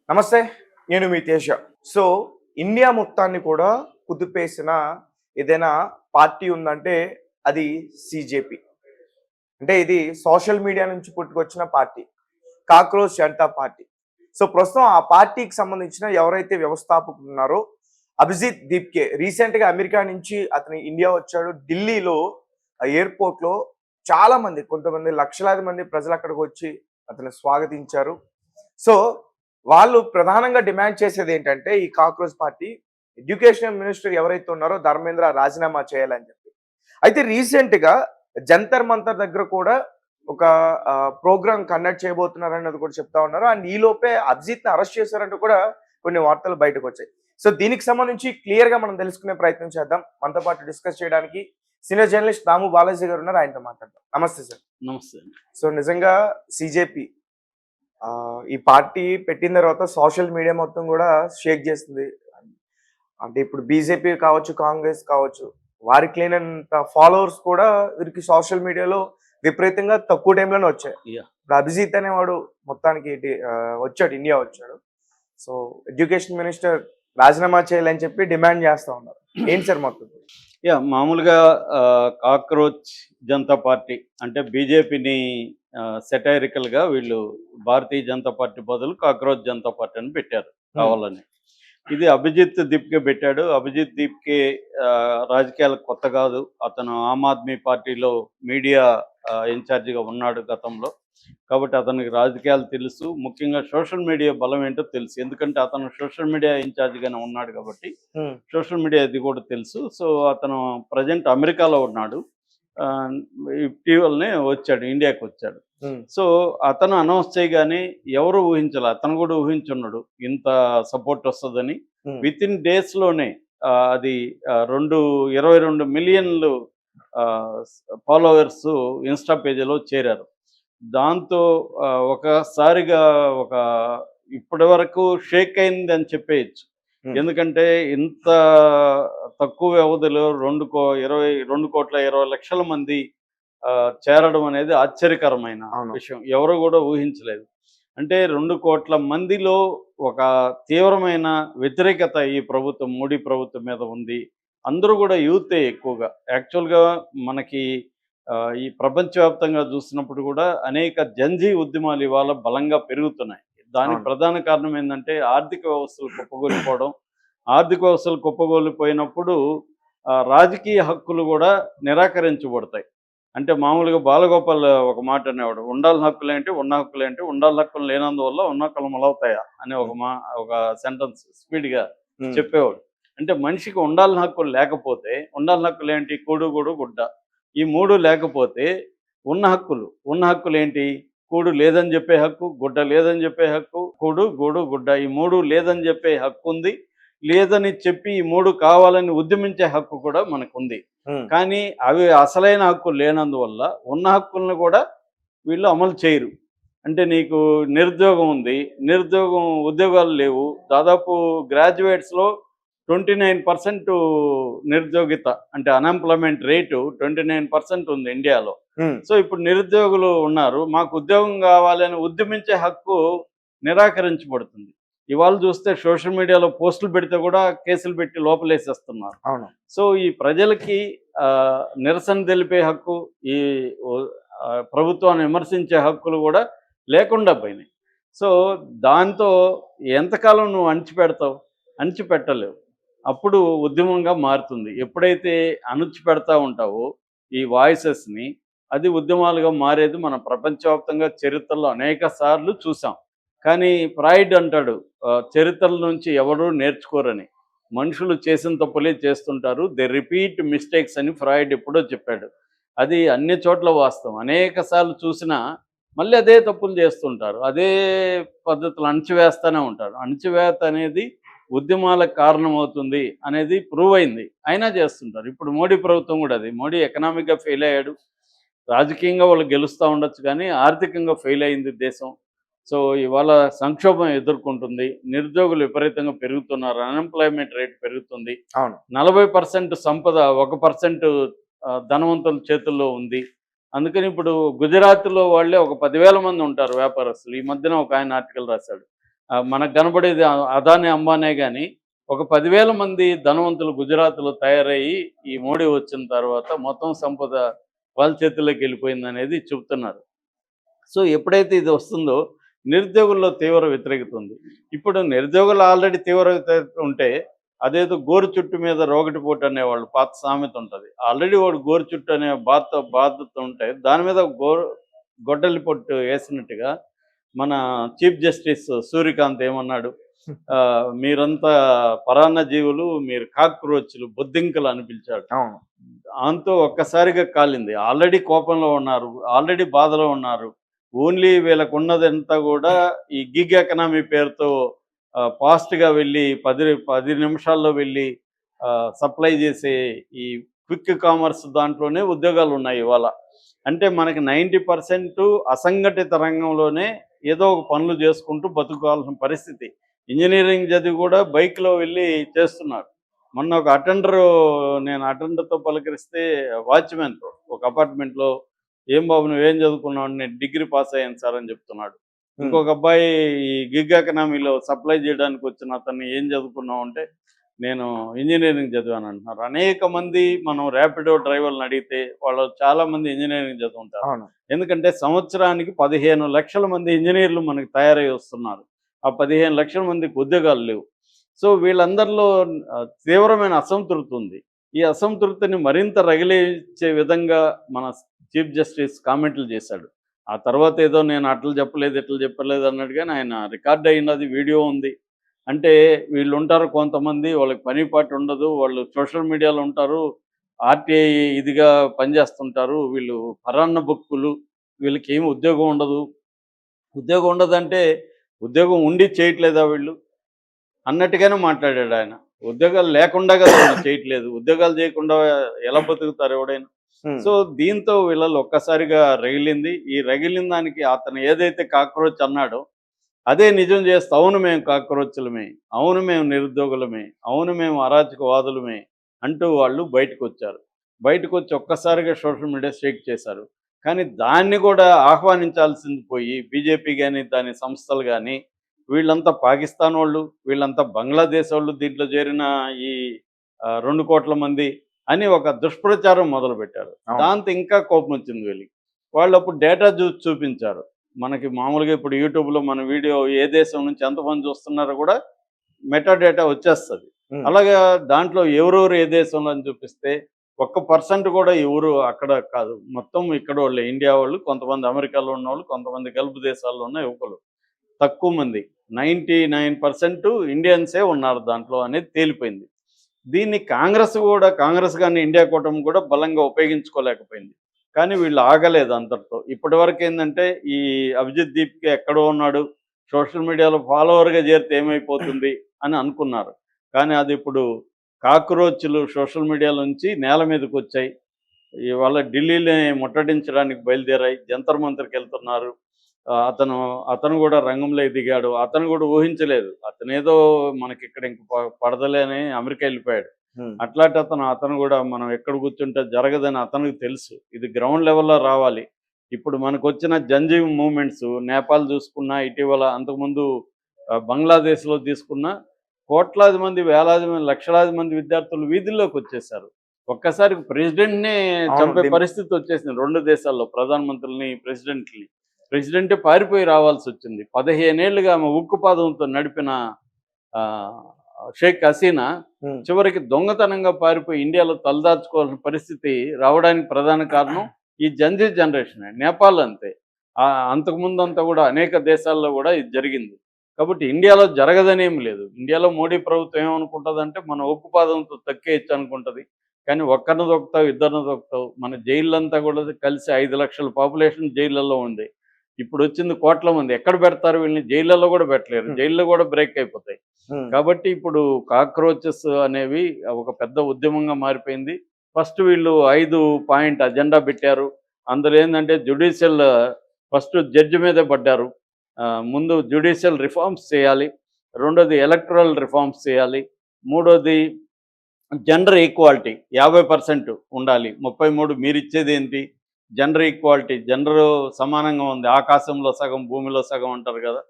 నమస్తే. నేను మీ Teja. So, India మొత్తాన్ని కూడా కుదిపేసిన ఏదైనా పార్టీ ఉందంటే అది సీజేపీ. అంటే ఇది సోషల్ మీడియా నుంచి పుట్టుకొచ్చిన party. Cockroach Janata Party. So, ప్రస్తుతం ఆ పార్టీకి సంబంధించిన ఎవరైతే వ్యవస్థాపకులు ఉన్నారో అభిజిత్ దీప్కే రీసెంట్‌గా అమెరికా నుంచి అతను ఇండియా వచ్చాడు. ఢిల్లీలో ఎయిర్‌పోర్ట్‌లో చాలా మంది కొంతమంది లక్షలాది మంది ప్రజలు అక్కడికి వచ్చి అతన్ని స్వాగతించారు. సో, వాళ్ళు ప్రధానంగా డిమాండ్ చేసేదేంటంటే ఈ కాక్రోచ్ పార్టీ ఎడ్యుకేషన్ మినిస్టర్ ఎవరైతే ఉన్నారో ధర్మేంద్ర రాజీనామా చేయాలని చెప్పి. అయితే రీసెంట్‌గా జంతర్ మంతర్ దగ్గర కూడా ఒక ప్రోగ్రామ్ కండక్ట్ చేయబోతున్నారన్నది కూడా చెప్తా ఉన్నారు. అండ్ ఈలోపే అభిజిత్‌ని అరెస్ట్ చేశారంటూ కూడా కొన్ని వార్తలు బయటకొచ్చాయి. సో దీనికి సంబంధించి క్లియర్‌గా మనం తెలుసుకునే ప్రయత్నం చేద్దాం. మనతో పాటు డిస్కస్ చేయడానికి సీనియర్ జర్నలిస్ట్ దాము బాలాజీ గారు ఉన్నారు. ఆయనతో మాట్లాడదాం. నమస్తే సార్. నమస్తే. సో నిజంగా సీజేపీ ఈ పార్టీ పెట్టిన తర్వాత సోషల్ మీడియా మొత్తం కూడా షేక్ చేస్తుంది. అంటే ఇప్పుడు బీజేపీ కావచ్చు, కాంగ్రెస్ కావచ్చు, వారికి లేనంత ఫాలోవర్స్ కూడా వీరికి సోషల్ మీడియాలో విపరీతంగా తక్కువ టైంలోనే వచ్చాయి. ఇప్పుడు అభిజిత్ అనేవాడు మొత్తానికి వచ్చాడు, ఇండియా వచ్చాడు. సో ఎడ్యుకేషన్ మినిస్టర్ రాజీనామా చేయాలని చెప్పి డిమాండ్ చేస్తా ఉన్నారు. ఏంటి సార్ మొత్తం? మామూలుగా కాక్రోచ్ జనతా పార్టీ అంటే బీజేపీని సెటైరికల్గా వీళ్ళు భారతీయ జనతా పార్టీ బదులు కాక్రోచ్ జనతా పార్టీ అని పెట్టారు కావాలని. ఇది అభిజిత్ దీప్కే పెట్టాడు. అభిజిత్ దీప్కే రాజకీయాలకు కొత్త కాదు. అతను ఆమ్ ఆద్మీ పార్టీలో మీడియా ఇన్ఛార్జిగా ఉన్నాడు గతంలో. కాబట్టి అతనికి రాజకీయాలు తెలుసు. ముఖ్యంగా సోషల్ మీడియా బలం ఏంటో తెలుసు. ఎందుకంటే అతను సోషల్ మీడియా ఇన్ఛార్జిగానే ఉన్నాడు కాబట్టి సోషల్ మీడియా ఇది కూడా తెలుసు. సో అతను ప్రజెంట్ అమెరికాలో ఉన్నాడు. ఇటీవలనే వచ్చాడు, ఇండియాకి వచ్చాడు. సో అతను అనౌన్స్ చేయగానే ఎవరు ఊహించాలి, అతను కూడా ఊహించున్నాడు ఇంత సపోర్ట్ వస్తుందని. విత్ ఇన్ డేస్లోనే అది 22 మిలియన్లు ఫాలోవర్స్ ఇన్స్టా పేజీలో చేరారు. దాంతో ఒకసారిగా ఇప్పటి వరకు షేక్ అయింది అని చెప్పేయచ్చు. ఎందుకంటే ఇంత తక్కువ వ్యవధిలో 2,20,20,00,000 మంది చేరడం అనేది ఆశ్చర్యకరమైన విషయం. ఎవరు కూడా ఊహించలేదు. అంటే 2 కోట్ల మందిలో ఒక తీవ్రమైన వ్యతిరేకత ఈ ప్రభుత్వం, మోడీ ప్రభుత్వం మీద ఉంది. అందరూ కూడా యూతే ఎక్కువగా. యాక్చువల్గా మనకి ఈ ప్రపంచవ్యాప్తంగా చూసినప్పుడు కూడా అనేక జంజీ ఉద్యమాలు ఇవాళ బలంగా పెరుగుతున్నాయి. దానికి ప్రధాన కారణం ఏంటంటే ఆర్థిక వ్యవస్థలు కుప్పగొలిపోవడం. ఆర్థిక వ్యవస్థలు కుప్పగొలిపోయినప్పుడు రాజకీయ హక్కులు కూడా నిరాకరించబడతాయి. అంటే మామూలుగా బాలగోపాల్ ఒక మాట అనేవాడు, ఉండాల్సిన హక్కులేంటి, ఉన్న హక్కులేంటి, ఉండాల్సిన హక్కులు లేనందువల్ల ఉన్న హక్కులు మొలవుతాయా అని ఒక సెంటెన్స్ స్పీడ్గా చెప్పేవాడు. అంటే మనిషికి ఉండాల్సిన హక్కులు లేకపోతే, ఉండాల్సిన హక్కులు ఏంటి, కూడు గూడు గుడ్డ, ఈ 3 లేకపోతే ఉన్న హక్కులు ఏంటి, కూడు లేదని చెప్పే హక్కు, గుడ్డ లేదని చెప్పే హక్కు, కూడు గూడు గుడ్డ ఈ 3 లేదని చెప్పే హక్కు ఉంది. లేదని చెప్పి ఈ 3 కావాలని ఉద్యమించే హక్కు కూడా మనకుంది. కానీ అవి అసలైన హక్కులు లేనందువల్ల ఉన్న హక్కులను కూడా వీళ్ళు అమలు చేయరు. అంటే నీకు నిరుద్యోగం ఉంది, ఉద్యోగాలు లేవు. దాదాపు గ్రాడ్యుయేట్స్లో 29% నిరుద్యోగిత, అంటే అన్ఎంప్లాయ్మెంట్ రేటు 29% ఉంది ఇండియాలో. సో ఇప్పుడు నిరుద్యోగులు ఉన్నారు, మాకు ఉద్యోగం కావాలని ఉద్యమించే హక్కు నిరాకరించబడుతుంది. ఇవాళ చూస్తే సోషల్ మీడియాలో పోస్టులు పెడితే కూడా కేసులు పెట్టి లోపలేసేస్తున్నారు. సో ఈ ప్రజలకి నిరసన తెలిపే హక్కు, ఈ ప్రభుత్వాన్ని విమర్శించే హక్కులు కూడా లేకుండా పోయినాయి. సో దాంతో ఎంతకాలం నువ్వు అణిచిపెట్టలేవు. అప్పుడు ఉద్యమంగా మారుతుంది. ఎప్పుడైతే అణిచిపెడతా ఉంటావో ఈ వాయిసెస్ని, అది ఉద్యమాలుగా మారేది మనం ప్రపంచవ్యాప్తంగా చరిత్రలో అనేక సార్లు చూసాం. కానీ ఫ్రాయిడ్ అంటాడు, చరిత్రల నుంచి ఎవరూ నేర్చుకోరని. మనుషులు చేసిన తప్పులే చేస్తుంటారు, దే రిపీట్ మిస్టేక్స్ అని ఫ్రాయిడ్ ఎప్పుడో చెప్పాడు. అది అన్ని చోట్ల వాస్తవం. అనేక సార్లు చూసినా మళ్ళీ అదే తప్పులు చేస్తుంటారు, అదే పద్ధతులు అణచివేస్తూనే ఉంటారు. అణచివేత అనేది ఉద్యమాలకు కారణమవుతుంది అనేది ప్రూవ్ అయింది, అయినా చేస్తుంటారు. ఇప్పుడు మోడీ ప్రభుత్వం కూడా అది. మోడీ ఎకనామిక్గా ఫెయిల్ అయ్యాడు. రాజకీయంగా వాళ్ళు గెలుస్తూ ఉండొచ్చు, కానీ ఆర్థికంగా ఫెయిల్ అయింది దేశం. సో ఇవాళ సంక్షోభం ఎదుర్కొంటుంది. నిరుద్యోగులు విపరీతంగా పెరుగుతున్నారు, అన్ఎంప్లాయ్మెంట్ రేట్ పెరుగుతుంది. 40% సంపద 1% ధనవంతుల చేతుల్లో ఉంది. అందుకని ఇప్పుడు గుజరాత్లో వాళ్ళే ఒక 10,000 మంది ఉంటారు వ్యాపారస్తులు. ఈ మధ్యన ఒక ఆయన ఆర్టికల్ రాశాడు, మనకు కనబడేది అదానీ అంబానే కానీ ఒక 10,000 మంది ధనవంతులు గుజరాత్లో తయారయ్యి ఈ మోడీ వచ్చిన తర్వాత మొత్తం సంపద వాళ్ళ చేతుల్లోకి వెళ్ళిపోయిందనేది చెబుతున్నారు. సో ఎప్పుడైతే ఇది వస్తుందో నిరుద్యోగుల్లో తీవ్ర వ్యతిరేకత ఉంది. ఇప్పుడు నిరుద్యోగులు ఆల్రెడీ తీవ్ర వ్యతిరేకత ఉంటే అదేదో గోరు చుట్టు మీద రోగటిపోటు అనేవాళ్ళు పాత సామెత ఉంటుంది. ఆల్రెడీ వాడు గోరు చుట్టు అనే బాధతో ఉంటే దాని మీద గొడ్డలి పొట్టు వేసినట్టుగా మన చీఫ్ జస్టిస్ సూర్యకాంత్ ఏమన్నాడు, మీరంతా పరాన్న జీవులు, మీరు కాక్రోచ్లు, బొద్దింకలు అని పిలిచాడు. దాంతో ఒక్కసారిగా కాలింది. ఆల్రెడీ కోపంలో ఉన్నారు, ఆల్రెడీ బాధలో ఉన్నారు. ఓన్లీ వీళ్ళకు ఉన్నదంతా కూడా ఈ గిగ్ ఎకనామీ పేరుతో ఫాస్ట్గా వెళ్ళి 10 నిమిషాల్లో వెళ్ళి సప్లై చేసే ఈ క్విక్ కామర్స్ దాంట్లోనే ఉద్యోగాలు ఉన్నాయి ఇవాళ. అంటే మనకి 90% అసంఘటిత రంగంలోనే ఏదో ఒక పనులు చేసుకుంటూ బతుకోవాల్సిన పరిస్థితి. ఇంజనీరింగ్ చదివి కూడా బైక్లో వెళ్ళి చేస్తున్నారు. మొన్న ఒక నేను అటెండర్తో పలకరిస్తే వాచ్మెన్తో ఒక అపార్ట్మెంట్లో, ఏం బాబు నువ్వేం చదువుకున్నావు, నేను డిగ్రీ పాస్ అయ్యాను సార్ అని చెప్తున్నాడు. ఇంకొక అబ్బాయి ఈ గిగ్ ఎకనామీలో సప్లై చేయడానికి వచ్చిన అతన్ని ఏం చదువుకున్నావు అంటే నేను ఇంజనీరింగ్ చదివాను అంటున్నారు. అనేక మంది మనం ర్యాపిడో డ్రైవర్లను అడిగితే వాళ్ళు చాలా మంది ఇంజనీరింగ్ చదువుకుంటారు. ఎందుకంటే సంవత్సరానికి 15 లక్షల మంది ఇంజనీర్లు మనకి తయారై వస్తున్నారు. ఆ 15 లక్షల మందికి ఉద్యోగాలు లేవు. సో వీళ్ళందరిలో తీవ్రమైన అసంతృప్తి ఉంది. ఈ అసంతృప్తిని మరింత రగిలించే విధంగా మన చీఫ్ జస్టిస్ కామెంట్లు చేశాడు. ఆ తర్వాత ఏదో నేను అట్లా చెప్పలేదు ఇట్లా చెప్పలేదు అన్నట్టుగానే ఆయన రికార్డ్ అయినది వీడియో ఉంది. అంటే వీళ్ళు ఉంటారు కొంతమంది, వాళ్ళకి పని పాటు ఉండదు, వాళ్ళు సోషల్ మీడియాలో ఉంటారు, ఆర్టీఐ ఇదిగా పనిచేస్తుంటారు, వీళ్ళు పరాన్న బుక్కులు, వీళ్ళకి ఏమి ఉద్యోగం ఉండదు. ఉద్యోగం ఉండదంటే ఉద్యోగం ఉండి చేయట్లేదా వీళ్ళు అన్నట్టుగానే మాట్లాడాడు ఆయన. ఉద్యోగాలు లేకుండా కదా వీళ్ళు చేయట్లేదు, ఉద్యోగాలు చేయకుండా ఎలా బతుకుతారు ఎవడైనా. సో దీంతో వీళ్ళలో ఒక్కసారిగా రగిలింది. ఈ రగిలిన దానికి అతను ఏదైతే కాక్రోచ్ అన్నాడో అదే నిజం చేస్తే అవును మేము కాక్రోచ్లమే, అవును మేము నిరుద్యోగులమే, అవును మేము అరాచకవాదులమే అంటూ వాళ్ళు బయటకు వచ్చారు. బయటకు వచ్చి ఒక్కసారిగా సోషల్ మీడియా షేక్ చేశారు. కానీ దాన్ని కూడా ఆహ్వానించాల్సింది పోయి బీజేపీ కానీ దాని సంస్థలు కానీ వీళ్ళంతా పాకిస్తాన్ వాళ్ళు, వీళ్ళంతా బంగ్లాదేశ్ వాళ్ళు దీంట్లో చేరిన ఈ 2 కోట్ల మంది అని ఒక దుష్ప్రచారం మొదలుపెట్టారు. దాంతో ఇంకా కోపం వచ్చింది వీళ్ళకి. వాళ్ళు అప్పుడు డేటా చూపించారు. మనకి మామూలుగా ఇప్పుడు యూట్యూబ్లో మన వీడియో ఏ దేశం నుంచి ఎంతమంది చూస్తున్నారో కూడా మెటా డేటా వచ్చేస్తుంది. అలాగే దాంట్లో ఎవరెవరు ఏ దేశంలో అని చూపిస్తే 1% కూడా ఎవరు అక్కడ కాదు, మొత్తం ఇక్కడ వాళ్ళే, ఇండియా వాళ్ళు, కొంతమంది అమెరికాలో ఉన్న వాళ్ళు, కొంతమంది గల్ఫ్ దేశాల్లో ఉన్న యువకులు, తక్కువ మంది. 99% ఇండియన్సే ఉన్నారు దాంట్లో అనేది తేలిపోయింది. దీన్ని కాంగ్రెస్ కానీ ఇండియా కూటమి కూడా బలంగా ఉపయోగించుకోలేకపోయింది. కానీ వీళ్ళు ఆగలేదు అంతటితో. ఇప్పటివరకు ఏంటంటే ఈ అభిజిత్ దీప్కి ఎక్కడో ఉన్నాడు, సోషల్ మీడియాలో ఫాలోవర్గా చేరితే ఏమైపోతుంది అని అనుకున్నారు. కానీ అది ఇప్పుడు కాక్రోచ్లు సోషల్ మీడియా నుంచి నేల మీదకి వచ్చాయి. ఇవాళ ఢిల్లీని ముట్టడించడానికి బయలుదేరాయి, జంతర్ మంతర్కి వెళ్తున్నారు. అతను కూడా రంగంలో దిగాడు. అతను కూడా ఊహించలేదు, అతనేదో మనకి ఇక్కడ ఇంక పడదలే అని అమెరికా వెళ్ళిపోయాడు. అట్లాంటి అతను కూడా మనం ఎక్కడ కూర్చుంటే జరగదని అతనికి తెలుసు. ఇది గ్రౌండ్ లెవెల్లో రావాలి. ఇప్పుడు మనకు వచ్చిన జంజీవ్ మూమెంట్స్ నేపాల్ చూసుకున్నా, ఇటీవల అంతకుముందు బంగ్లాదేశ్లో తీసుకున్నా కోట్లాది మంది, వేలాది మంది, లక్షలాది మంది విద్యార్థులు వీధుల్లోకి వచ్చేసారు. ఒక్కసారి ప్రెసిడెంట్నే చంపే పరిస్థితి వచ్చేసింది 2 దేశాల్లో, ప్రధానమంత్రుల్ని, ప్రెసిడెంటే పారిపోయి రావాల్సి వచ్చింది. 15 ఏళ్ళుగా ఆమె ఉక్కుపాదంతో నడిపిన షేక్ హసీనా చివరికి దొంగతనంగా పారిపోయి ఇండియాలో తలదాచుకోవాల్సిన పరిస్థితి రావడానికి ప్రధాన కారణం ఈ జంజీ జనరేషన్. నేపాల్ అంతే, అంతకుముందంతా కూడా అనేక దేశాల్లో కూడా ఇది జరిగింది. కాబట్టి ఇండియాలో జరగదని ఏమి లేదు. ఇండియాలో మోడీ ప్రభుత్వం ఏమనుకుంటుందంటే మన ఉక్కుపాదంతో తక్కేయచ్చు అనుకుంటుంది. కానీ ఒక్కరిని దొక్కుతావు, ఇద్దరిని దొక్కుతావు. మన జైళ్ళంతా కూడా కలిసి 5 లక్షల పాపులేషన్ జైళ్ళల్లో ఉంది. ఇప్పుడు వచ్చింది కోట్ల మంది. ఎక్కడ పెడతారు వీళ్ళని? జైళ్ళలో కూడా పెట్టలేరు, జైల్లో కూడా బ్రేక్ అయిపోతాయి. కాబట్టి ఇప్పుడు కాక్రోచెస్ అనేవి ఒక పెద్ద ఉద్యమంగా మారిపోయింది. ఫస్ట్ వీళ్ళు 5 పాయింట్ అజెండా పెట్టారు. అందులో ఏంటంటే జ్యుడిషియల్, ఫస్ట్ జడ్జి మీదే పడ్డారు. ముందు జ్యుడిషియల్ రిఫార్మ్స్ చేయాలి, రెండోది ఎలక్టరల్ రిఫార్మ్స్ చేయాలి, మూడోది జెండర్ ఈక్వాలిటీ 50% ఉండాలి. 33 మీరు ఇచ్చేది ఏంటి? జెండర్ ఈక్వాలిటీ, జెండర్ సమానంగా ఉంది, ఆకాశంలో సగం భూమిలో సగం అంటారు కదా,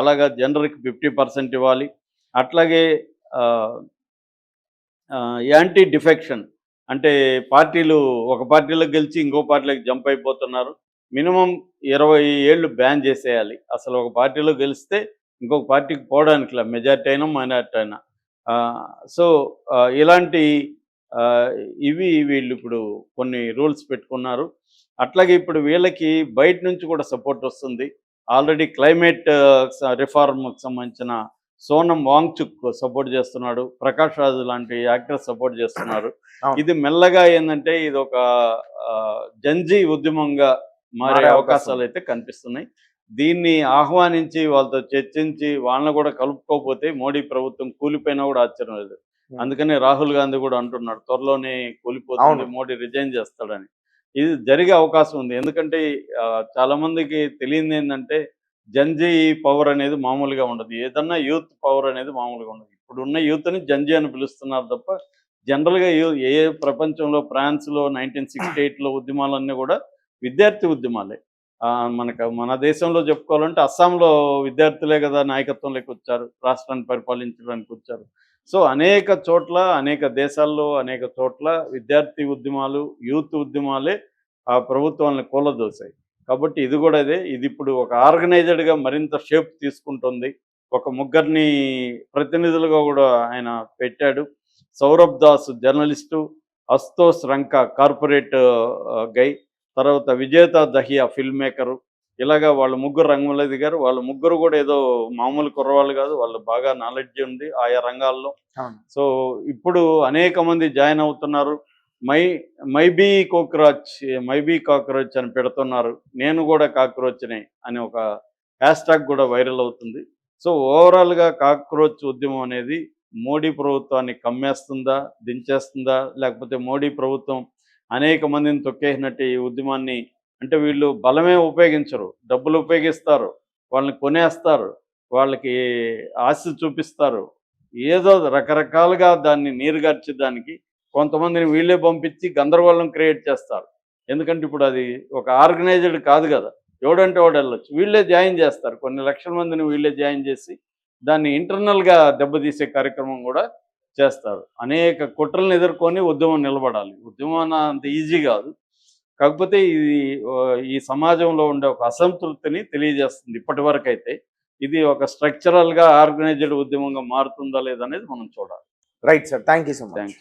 అలాగా జెండర్కి 50% ఇవ్వాలి. అట్లాగే యాంటీ డిఫెక్షన్ అంటే పార్టీలు ఒక పార్టీలో గెలిచి ఇంకో పార్టీలోకి జంప్ అయిపోతున్నారు. మినిమం 20 ఏళ్ళు బ్యాన్ చేసేయాలి. అసలు ఒక పార్టీలో గెలిస్తే ఇంకొక పార్టీకి పోవడానికిలా, మెజారిటీ అయినా మైనారిటీ అయినా. సో ఇలాంటి వీళ్ళు ఇప్పుడు కొన్ని రూల్స్ పెట్టుకున్నారు. అట్లాగే ఇప్పుడు వీళ్ళకి బయట నుంచి కూడా సపోర్ట్ వస్తుంది. ఆల్రెడీ క్లైమేట్ రిఫార్మ్కి సంబంధించిన సోనం వాంగ్చుక్ సపోర్ట్ చేస్తున్నాడు. ప్రకాష్ రాజ్ లాంటి యాక్టర్స్ సపోర్ట్ చేస్తున్నారు. ఇది మెల్లగా ఏంటంటే ఇది ఒక జంజీ ఉద్యమంగా మారే అవకాశాలు అయితే కనిపిస్తున్నాయి. దీన్ని ఆహ్వానించి వాళ్ళతో చర్చించి వాళ్ళని కూడా కలుపుకోకపోతే మోడీ ప్రభుత్వం కూలిపోయినా కూడా ఆశ్చర్యం లేదు. అందుకని రాహుల్ గాంధీ కూడా అంటున్నాడు త్వరలోనే కూలిపోతుంది, మోడీ రిజైన్ చేస్తాడని. ఇది జరిగే అవకాశం ఉంది. ఎందుకంటే చాలా మందికి తెలియదు ఏంటంటే జంజీ పవర్ అనేది మామూలుగా ఉండదు. ఏదన్నా యూత్ పవర్ అనేది మామూలుగా ఉండదు. ఇప్పుడున్న యూత్ని జంజీ అని పిలుస్తున్నారు తప్ప జనరల్గా ఏ ప్రపంచంలో ఫ్రాన్స్లో 1968లో ఉద్యమాలన్నీ కూడా విద్యార్థి ఉద్యమాలే. మన దేశంలో చెప్పుకోవాలంటే అస్సాంలో విద్యార్థులే కదా నాయకత్వంలోకి వచ్చారు, రాష్ట్రాన్ని పరిపాలించడానికి వచ్చారు. సో అనేక చోట్ల, అనేక దేశాల్లో, అనేక చోట్ల విద్యార్థి ఉద్యమాలు, యూత్ ఉద్యమాలే ఆ ప్రభుత్వాలను కూలదోశాయి. కాబట్టి ఇది కూడా ఇది ఇప్పుడు ఒక ఆర్గనైజ్డ్గా మరింత షేప్ తీసుకుంటుంది. ఒక ముగ్గురిని ప్రతినిధులుగా కూడా ఆయన పెట్టాడు. సౌరభ్ దాస్ జర్నలిస్టు, అస్తోష్ రంకా కార్పొరేట్ గై, తర్వాత విజేత దహియా ఫిల్మ్ మేకరు. ఇలాగా వాళ్ళు ముగ్గురు రంగంలో దిగారు. వాళ్ళు ముగ్గురు కూడా ఏదో మామూలు కుర్రవాళ్ళు కాదు, వాళ్ళు బాగా నాలెడ్జ్ ఉంది ఆయా రంగాల్లో. సో ఇప్పుడు అనేక మంది జాయిన్ అవుతున్నారు. మైబీ కాక్రోచ్ అని పెడుతున్నారు. నేను కూడా కాక్రోచ్నే అని ఒక హ్యాష్ ట్యాగ్ కూడా వైరల్ అవుతుంది. సో ఓవరాల్గా కాక్రోచ్ ఉద్యమం అనేది మోడీ ప్రభుత్వాన్ని కమ్మేస్తుందా, దించేస్తుందా, లేకపోతే మోడీ ప్రభుత్వం అనేక మందిని తొక్కేసినట్టు ఈ ఉద్యమాన్ని, అంటే వీళ్ళు బలమే ఉపయోగించరు, డబ్బులు ఉపయోగిస్తారు, వాళ్ళని కొనేస్తారు, వాళ్ళకి ఆశ చూపిస్తారు, ఏదో రకరకాలుగా దాన్ని నీరుగార్చి దానికి కొంతమందిని వీళ్ళే పంపించి గందరగోళం క్రియేట్ చేస్తారు. ఎందుకంటే ఇప్పుడు అది ఒక ఆర్గనైజ్డ్ కాదు కదా, ఎవడంటే వాడు వెళ్ళొచ్చు. వీళ్ళే జాయిన్ చేస్తారు, కొన్ని లక్షల మందిని వీళ్ళే జాయిన్ చేసి దాన్ని ఇంటర్నల్గా దెబ్బతీసే కార్యక్రమం కూడా చేస్తారు. అనేక కుట్రలను ఎదుర్కొని ఉద్యమం నిలబడాలి. ఉద్యమం అంత ఈజీ కాదు. కాకపోతే ఈ సమాజంలో ఉండే ఒక అసంతృప్తిని తెలియజేస్తుంది. ఇప్పటి వరకు అయితే ఇది ఒక స్ట్రక్చరల్గా ఆర్గనైజ్డ్ ఉద్యమంగా మారుతుందా లేదనేది మనం చూడాలి. Right sir, thank you so much.